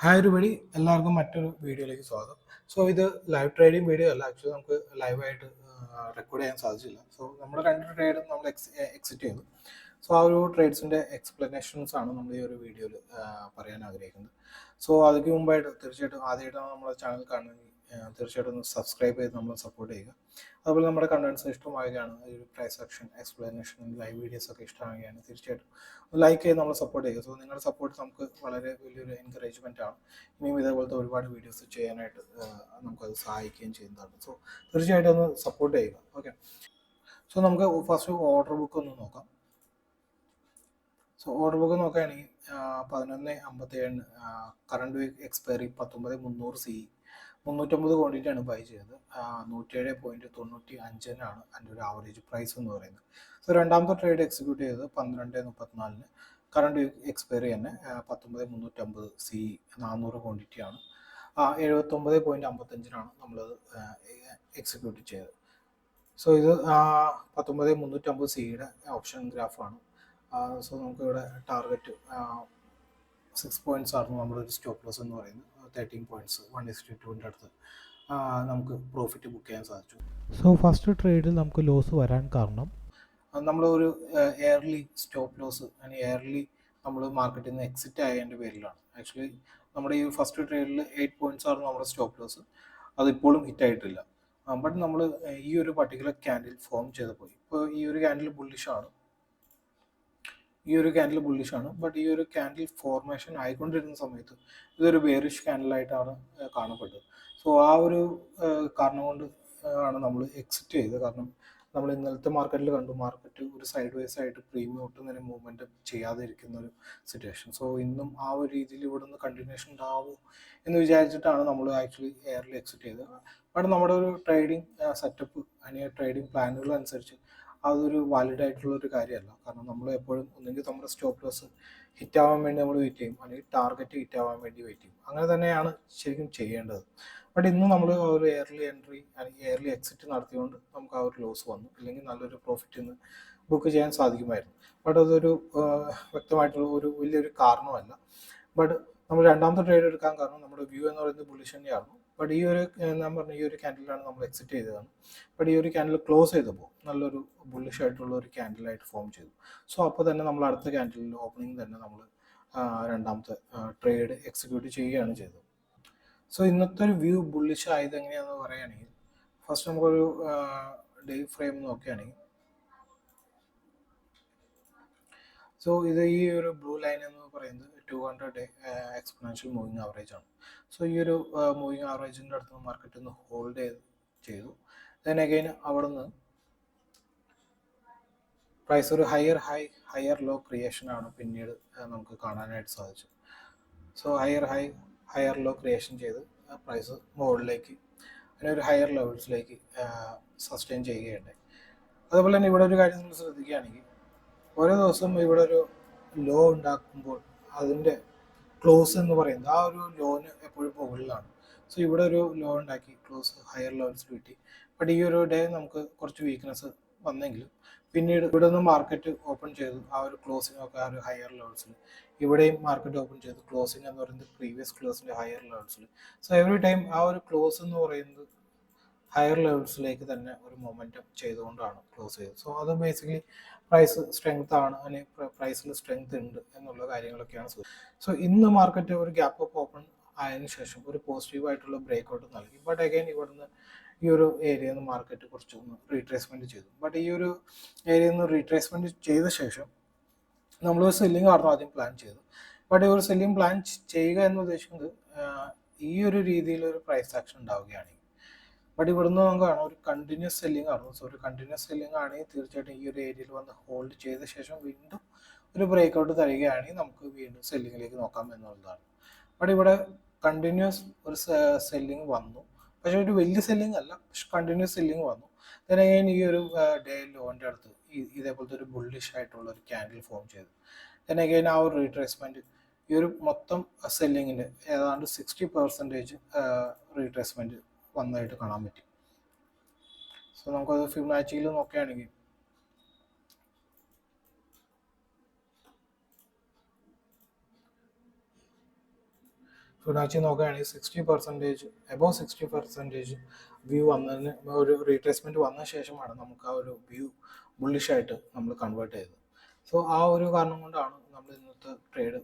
Hi ഒരുപടി എല്ലാവർക്കും മറ്റൊരു വീഡിയോയിലേക്ക് സ്വാഗതം. സോ ഇത് ലൈവ് ട്രേഡിംഗ് വീഡിയോ അല്ല, ആക്ച്വലി നമുക്ക് ലൈവായിട്ട് റെക്കോർഡ് ചെയ്യാൻ സാധിച്ചില്ല. സോ നമ്മുടെ രണ്ട് ട്രേഡും നമ്മൾ എക്സിറ്റ് ചെയ്തു. സോ ആ ഒരു ട്രേഡ്സിൻ്റെ എക്സ്പ്ലനേഷൻസ് ആണ് നമ്മൾ ഈ ഒരു വീഡിയോയിൽ പറയാൻ ആഗ്രഹിക്കുന്നത്. സോ അതിന് മുമ്പായിട്ട് തീർച്ചയായിട്ടും ആദ്യമായിട്ടാണ് നമ്മുടെ ചാനൽ കാണുന്നത്, തീർച്ചയായിട്ടും ഒന്ന് സബ്സ്ക്രൈബ് ചെയ്ത് നമ്മൾ സപ്പോർട്ട് ചെയ്യുക. അതുപോലെ നമ്മുടെ കണ്ടൻസ് ഇഷ്ടമാവുകയാണ്, ഈ ഒരു price action explanation live videos ഒക്കെ ഇഷ്ടമാവുകയാണ്, തീർച്ചയായിട്ടും ലൈക്ക് ചെയ്ത് നമ്മൾ സപ്പോർട്ട് ചെയ്യുക. സോ നിങ്ങളുടെ സപ്പോർട്ട് നമുക്ക് വളരെ വലിയൊരു എൻകറേജ്മെൻ്റ് ആണ്. ഇനിയും ഇതേപോലത്തെ ഒരുപാട് വീഡിയോസ് ചെയ്യാനായിട്ട് നമുക്കത് സഹായിക്കുകയും ചെയ്യുന്നതാണ്. സോ തീർച്ചയായിട്ടും ഒന്ന് സപ്പോർട്ട് ചെയ്യുക. ഓക്കെ, സോ നമുക്ക് ഫസ്റ്റ് ഓർഡർ ബുക്ക് ഒന്ന് നോക്കാം. സോ ഓർഡർ ബുക്ക് നോക്കുകയാണെങ്കിൽ 11:57 കറണ്ട് വീക്ക് എക്സ്പയറി 19,300 CE 350 ക്വാണ്ടിറ്റിയാണ് ബൈ ചെയ്തത്. 107.95 അതിൻ്റെ ഒരു ആവറേജ് പ്രൈസ് എന്ന് പറയുന്നത്. സോ രണ്ടാമത്തെ ട്രേഡ് എക്സിക്യൂട്ട് ചെയ്തത് 12:34 കറണ്ട് എക്സ്പയറി തന്നെ 19,350 CE 400 ക്വാണ്ടിറ്റിയാണ്. 79.55 നമ്മളത് എക്സിക്യൂട്ട് ചെയ്തത്. സോ ഇത് 19,350 CEയുടെ ഓപ്ഷൻ ഗ്രാഫാണ്. സോ നമുക്കിവിടെ ടാർഗറ്റ് 6 പോയിന്റ്സ് ആയിരുന്നു നമ്മുടെ ഒരു സ്റ്റോപ്പ് ലോസ് എന്ന് പറയുന്നത്. 13 പോയിന്റ്സ് 1:2 അടുത്ത് നമുക്ക് പ്രോഫിറ്റ് ബുക്ക് ചെയ്യാൻ സാധിച്ചു. സോ ഫസ്റ്റ് ട്രേഡിൽ നമുക്ക് ലോസ് വരാൻ കാരണം നമ്മൾ ഒരു എയർലി സ്റ്റോപ്പ് ലോസ് അല്ലെങ്കിൽ എയർലി നമ്മൾ മാർക്കറ്റിൽ നിന്ന് എക്സിറ്റ് ആയതിൻ്റെ പേരിലാണ്. ആക്ച്വലി നമ്മുടെ ഈ ഫസ്റ്റ് ട്രേഡിൽ 8 പോയിന്റ്സ് ആയിരുന്നു നമ്മുടെ സ്റ്റോപ്പ് ലോസ്. അതിപ്പോഴും ഹിറ്റ് ആയിട്ടില്ല. ബട്ട് നമ്മൾ ഈ ഒരു പർട്ടിക്കുലർ ക്യാൻഡിൽ ഫോം ചെയ്തപ്പോൾ ഇപ്പോൾ ഈ ഒരു ക്യാൻഡിൽ ബുള്ളിഷാണ്, ബട്ട് ഈ ഒരു ക്യാൻഡിൽ ഫോർമേഷൻ ആയിക്കൊണ്ടിരുന്ന സമയത്ത് ഇതൊരു ബെയറിഷ് ക്യാൻഡിലായിട്ടാണ് കാണപ്പെട്ടത്. സോ ആ ഒരു കാരണം കൊണ്ട് ആണ് നമ്മൾ എക്സിറ്റ് ചെയ്തത്. കാരണം നമ്മൾ ഇന്നലത്തെ മാർക്കറ്റിൽ കണ്ടു, മാർക്കറ്റ് ഒരു സൈഡ് വൈസ് ആയിട്ട് പ്രീമിയം ഒട്ടും തന്നെ മൂവ്മെൻറ്റ് ചെയ്യാതെ ഇരിക്കുന്ന ഒരു സിറ്റുവേഷൻ. സോ ഇന്നും ആ ഒരു രീതിയിൽ ഇവിടെ നിന്ന് കണ്ടിന്യൂഷൻ ഉണ്ടാവും എന്ന് വിചാരിച്ചിട്ടാണ് നമ്മൾ ആക്ച്വലി എയറിൽ എക്സിറ്റ് ചെയ്തത്. ബട്ട് നമ്മുടെ ഒരു ട്രേഡിംഗ് സെറ്റപ്പ് അല്ലെങ്കിൽ ട്രേഡിംഗ് പ്ലാനുകൾ അനുസരിച്ച് അതൊരു വാലിഡ് ആയിട്ടുള്ള ഒരു കാര്യമല്ല. കാരണം നമ്മൾ എപ്പോഴും ഒന്നെങ്കിൽ നമ്മുടെ സ്റ്റോപ്പ് ലോസ് ഹിറ്റ് ആവാൻ വേണ്ടി നമ്മൾ വെയിറ്റ് ചെയ്യും, അല്ലെങ്കിൽ ടാർഗറ്റ് ഹിറ്റ് ആവാൻ വേണ്ടി വെയിറ്റ് ചെയ്യും. അങ്ങനെ തന്നെയാണ് ശരിക്കും ചെയ്യേണ്ടത്. ബട്ട് ഇന്ന് നമ്മൾ ഒരു എയർലി എൻട്രി അല്ലെങ്കിൽ എയർലി എക്സിറ്റ് നടത്തിക്കൊണ്ട് നമുക്ക് ആ ഒരു ലോസ് വന്നു, ഇല്ലെങ്കിൽ നല്ലൊരു പ്രോഫിറ്റ് ഇന്ന് ബുക്ക് ചെയ്യാൻ സാധിക്കുമായിരുന്നു. ബട്ട് അതൊരു വ്യക്തമായിട്ടുള്ള ഒരു വലിയൊരു കാരണമല്ല. ബട്ട് നമ്മൾ രണ്ടാമത്തെ ട്രേഡ് എടുക്കാൻ കാരണം നമ്മുടെ വ്യൂ എന്ന് പറയുന്നത് ബുള്ളിഷ് തന്നെയായിരുന്നു. ബട്ട് ഈ ഒരു ഞാൻ പറഞ്ഞ ഈ ഒരു ക്യാൻഡിലാണ് നമ്മൾ എക്സിറ്റ് ചെയ്തതാണ്. ബട്ട് ഈ ഒരു ക്യാൻഡിൽ ക്ലോസ് ചെയ്തപ്പോൾ നല്ലൊരു ബുള്ളിഷ് ആയിട്ടുള്ള ഒരു ക്യാൻഡിലായിട്ട് ഫോം ചെയ്തു. സോ അപ്പോൾ തന്നെ നമ്മൾ അടുത്ത ക്യാൻഡിലിൽ ഓപ്പണിംഗ് തന്നെ നമ്മൾ രണ്ടാമത്തെ ട്രേഡ് എക്സിക്യൂട്ട് ചെയ്യുകയാണ് ചെയ്തത്. സോ ഇന്നത്തെ ഒരു വ്യൂ ബുള്ളിഷ് ആയത് എങ്ങനെയാണെന്ന് പറയുകയാണെങ്കിൽ ഫസ്റ്റ് നമുക്കൊരു ഡേ ഫ്രെയിം നോക്കുകയാണെങ്കിൽ, സോ ഇത് ഈ ഒരു ബ്ലൂ ലൈൻ എന്ന് പറയുന്നത് 200 ഡേ എക്സ്പൊണൻഷ്യൽ മൂവിങ് ആവറേജ് ആണ്. സോ ഈ ഒരു മൂവിങ് ആവറേജിൻ്റെ അടുത്ത് മാർക്കറ്റ് ഒന്ന് ഹോൾഡ് ചെയ്തു. ദെൻ അഗൈൻ അവിടെ നിന്ന് പ്രൈസ് ഒരു ഹയർ ലോ ക്രിയേഷൻ ആണ് പിന്നീട് നമുക്ക് കാണാനായിട്ട് സാധിച്ചു. സോ ഹയർ ലോ ക്രിയേഷൻ ചെയ്ത് പ്രൈസ് മുകളിലേക്ക് അങ്ങനെ ഒരു ഹയർ ലെവൽസിലേക്ക് സസ്റ്റെയിൻ ചെയ്യുകയുണ്ടായി. അതുപോലെ തന്നെ ഇവിടെ ഒരു കാര്യം നമ്മൾ ശ്രദ്ധിക്കുകയാണെങ്കിൽ ഓരോ ദിവസവും ഇവിടെ ഒരു ലോ ഉണ്ടാക്കുമ്പോൾ അതിൻ്റെ ക്ലോസ് എന്ന് പറയുന്നത് ആ ഒരു ലോന് എപ്പോഴും മുകളിലാണ്. സോ ഇവിടെ ഒരു ലോ ഉണ്ടാക്കി ക്ലോസ് ഹയർ ലെവൽസിൽ കിട്ടി. ബട്ട് ഈ ഒരു ഡേ നമുക്ക് കുറച്ച് വീക്ക്നെസ് വന്നെങ്കിലും പിന്നീട് ഇവിടെ നിന്ന് മാർക്കറ്റ് ഓപ്പൺ ചെയ്തു ആ ഒരു ക്ലോസിംഗ് ഒക്കെ ആ ഒരു ഹയർ ലെവൽസിൽ. ഇവിടെയും മാർക്കറ്റ് ഓപ്പൺ ചെയ്തു ക്ലോസിംഗ് എന്ന് പറയുന്നത് പ്രീവിയസ് ക്ലോസിൻ്റെ ഹയർ ലെവൽസിൽ. സോ എവറി ടൈം ആ ഒരു ക്ലോസ് എന്ന് പറയുന്നത് ഹയർ ലെവൽസിലേക്ക് തന്നെ ഒരു മൊമെൻറ്റം ചെയ്തുകൊണ്ടാണ് ക്ലോസ് ചെയ്തത്. സോ അത് ബേസിക്കലി പ്രൈസ് സ്ട്രെങ്ത് ആണ്, അല്ലെങ്കിൽ പ്രൈസിൽ സ്ട്രെങ്ത് ഉണ്ട് എന്നുള്ള കാര്യങ്ങളൊക്കെയാണ്. സോ ഇന്ന് മാർക്കറ്റ് ഒരു ഗ്യാപ്പ് അപ്പ് ഓപ്പൺ ആയതിനു ശേഷം ഒരു പോസിറ്റീവായിട്ടുള്ള ബ്രേക്ക് ഔട്ട് നൽകി. ബട്ട് അഗൈൻ ഇവിടുന്ന് ഈ ഒരു ഏരിയയിൽ നിന്ന് മാർക്കറ്റ് കുറച്ചൊന്ന് റീട്രേസ്മെൻറ്റ് ചെയ്തു. ബട്ട് ഈ ഒരു ഏരിയയിൽ നിന്ന് റീട്രേസ്മെൻറ്റ് ചെയ്ത ശേഷം നമ്മളൊരു സെല്ലിംഗ് ആയിരുന്നു ആദ്യം പ്ലാൻ ചെയ്തത്. ബട്ട് ഈ ഒരു സെല്ലിംഗ് പ്ലാൻ ചെയ്യുക എന്ന് ഉദ്ദേശിക്കുന്നത് ഈ ഒരു രീതിയിൽ ഒരു പ്രൈസ് ആക്ഷൻ ഉണ്ടാവുകയാണെങ്കിൽ. ബട്ട് ഇവിടുന്ന് നമുക്ക് കാണാം ഒരു കണ്ടിന്യൂസ് സെല്ലിംഗ് ആയിരുന്നു. സോ ഒരു കണ്ടിന്യൂസ് സെല്ലിംഗ് ആണെങ്കിൽ തീർച്ചയായിട്ടും ഈ ഒരു ഏരിയയിൽ വന്ന് ഹോൾഡ് ചെയ്ത ശേഷം വീണ്ടും ഒരു ബ്രേക്ക് ഔട്ട് തരികയാണെങ്കിൽ നമുക്ക് വീണ്ടും സെല്ലിങ്ങിലേക്ക് നോക്കാം എന്നുള്ളതാണ്. ബട്ട് ഇവിടെ കണ്ടിന്യൂസ് ഒരു സെല്ലിംഗ് വന്നു, പക്ഷേ ഒരു വലിയ സെല്ലിംഗ് അല്ല, പക്ഷെ കണ്ടിന്യൂസ് സെല്ലിംഗ് വന്നു. then ഈ ഒരു ഡേ ലോൻ്റെ അടുത്ത് ഇതേപോലത്തെ ഒരു ബുള്ളിഷ് ആയിട്ടുള്ള ഒരു ക്യാൻഡിൽ ഫോം ചെയ്തു. then ആ ഒരു റീട്രേസ്മെൻറ്റ് ഈ ഒരു മൊത്തം സെല്ലിങ്ങിൻ്റെ ഏതാണ്ട് 60% റീട്രേസ്മെൻറ്റ് വന്നതായിട്ട് കാണാൻ പറ്റി. സോ നമുക്കത് ഫിബൊനാച്ചിയിൽ നോക്കുകയാണെങ്കിൽ ഫിബൊനാച്ചി നോക്കുകയാണെങ്കിൽ 60%, എബോവ് 60% വ്യൂ വന്നതിന് ഒരു റീട്രേസ്മെൻറ്റ് വന്ന ശേഷമാണ് നമുക്ക് ആ ഒരു വ്യൂ ബുള്ളിഷായിട്ട് നമ്മൾ കൺവേർട്ട് ചെയ്തത്. സോ ആ ഒരു കാരണം കൊണ്ടാണ് നമ്മൾ ഇന്നത്തെ ട്രേഡ്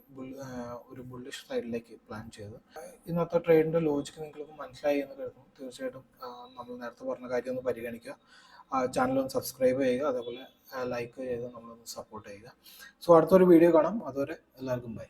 ഒരു ബുള്ളിഷ് സൈഡിലേക്ക് പ്ലാൻ ചെയ്തത്. ഇന്നത്തെ ട്രേഡിൻ്റെ ലോജിക്ക് നിങ്ങൾക്ക് മനസ്സിലായി എന്ന് കരുതുന്നു. തീർച്ചയായിട്ടും നമ്മൾ നേരത്തെ പറഞ്ഞ കാര്യം ഒന്ന് പരിഗണിക്കുക. ചാനൽ ഒന്ന് സബ്സ്ക്രൈബ് ചെയ്യുക, അതേപോലെ ലൈക്ക് ചെയ്ത് നമ്മളൊന്ന് സപ്പോർട്ട് ചെയ്യുക. സോ അടുത്തൊരു വീഡിയോ കാണാം. അതുവരെ എല്ലാവർക്കും ബൈ.